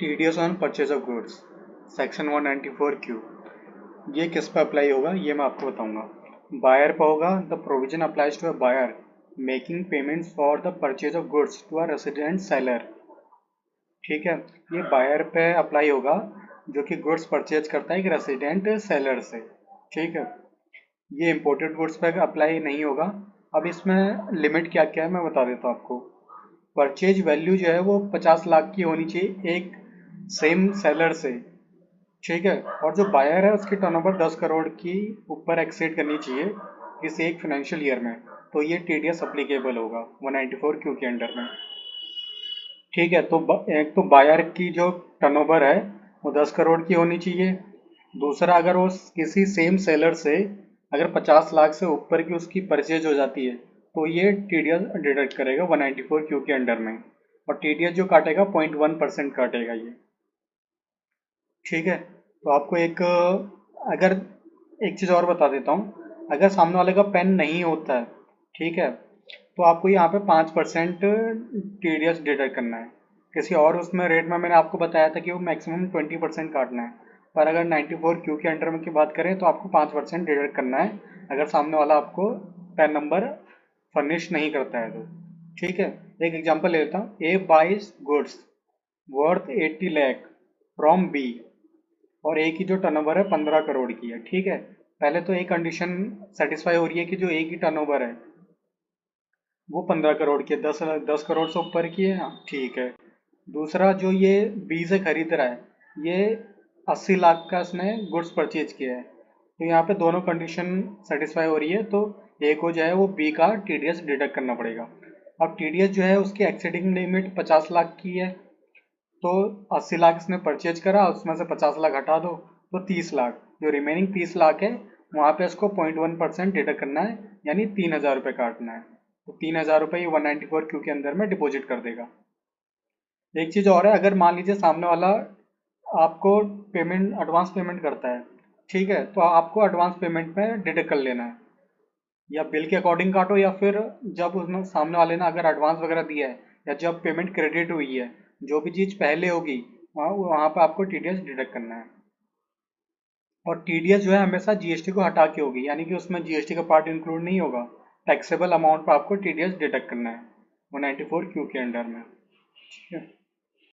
TDS on purchase of goods section 194 Q. ये किस पे अप्लाई होगा ये मैं आपको बताऊंगा। बायर पे होगा। The provision applies to a buyer making payments for the purchase of goods to a resident seller. ठीक है, ये बायर पे अप्लाई होगा जो कि गुड्स परचेज करता है एक रेसिडेंट सेलर से। ठीक है, ये इम्पोर्टेड गुड्स पे अप्लाई नहीं होगा। अब इसमें लिमिट क्या क्या है मैं बता देता हूँ आपको। परचेज वैल्यू जो है वो 50 लाख की होनी चाहिए एक सेम सेलर से। ठीक है, और जो बायर है उसकी टर्नओवर 10 करोड़ की ऊपर एक्सीड करनी चाहिए किसी एक फाइनेंशियल ईयर में, तो ये टीडीएस अप्लीकेबल होगा 194 क्यू के अंडर में। ठीक है, तो एक तो बायर की जो टर्नओवर है वो 10 करोड़ की होनी चाहिए। दूसरा, अगर वो किसी सेम सेलर से अगर 50 लाख से ऊपर की उसकी परचेज हो जाती है तो ये टीडीएस डिडक्ट करेगा 194 क्यू के अंडर में, और टीडीएस जो काटेगा 0.1% काटेगा ये। ठीक है, तो आपको एक अगर एक चीज़ और बता देता हूँ, अगर सामने वाले का पेन नहीं होता है, ठीक है, तो आपको यहाँ पे 5% टीडीएस डिडक्ट करना है। किसी और उसमें रेट में मैंने आपको बताया था कि वो मैक्सिमम 20% काटना है, पर अगर 94 क्यू के अंडर में की बात करें तो आपको 5% डिडक्ट करना है अगर सामने वाला आपको पैन नंबर फर्निश नहीं करता है तो। ठीक है, एक एग्जांपल ले लेता हूँ। A buys goods worth 80 lakh from B, और ए की जो टर्नओवर है 15 करोड़ की है। ठीक है, पहले तो एक कंडीशन सेटिस्फाई हो रही है कि जो ए की टर्नओवर है वो 15 करोड़ की है, 10 करोड़ से ऊपर की है। हाँ, ठीक है। दूसरा, जो ये बी से खरीद रहा है ये 80 लाख का इसने गुड्स परचेज किया है, तो यहाँ पे दोनों कंडीशन सेटिस्फाई हो रही है, तो ए को जो है वो बी का टीडीएस डिडक्ट करना पड़ेगा। अब टीडीएस जो है उसकी एक्सीडिंग लिमिट 50 लाख की है, तो 80 लाख इसने परचेज करा, उसमें से 50 लाख हटा दो तो 30 लाख, जो रिमेनिंग 30 लाख है वहाँ पे इसको 0.1% डिडक्ट करना है, यानी 3,000 रुपये काटना है। तो 3,000 रुपये 194 क्यू के अंदर में डिपॉजिट कर देगा। एक चीज़ और है, अगर मान लीजिए सामने वाला आपको पेमेंट एडवांस पेमेंट करता है, ठीक है, तो आपको एडवांस पेमेंट में डिडक्ट कर लेना है, या बिल के अकॉर्डिंग काटो, या फिर जब उसने सामने वाले ने अगर एडवांस वगैरह दिया है या जब पेमेंट क्रेडिट हुई है, जो भी चीज़ पहले होगी वहाँ वहाँ पर आपको टीडीएस डिडक्ट करना है। और टीडीएस जो है हमेशा जीएसटी को हटा के होगी, यानी कि उसमें जीएसटी का पार्ट इंक्लूड नहीं होगा। टैक्सेबल अमाउंट पर आपको टीडीएस डिडक्ट करना है 194 क्यू के अंडर में। ठीक है।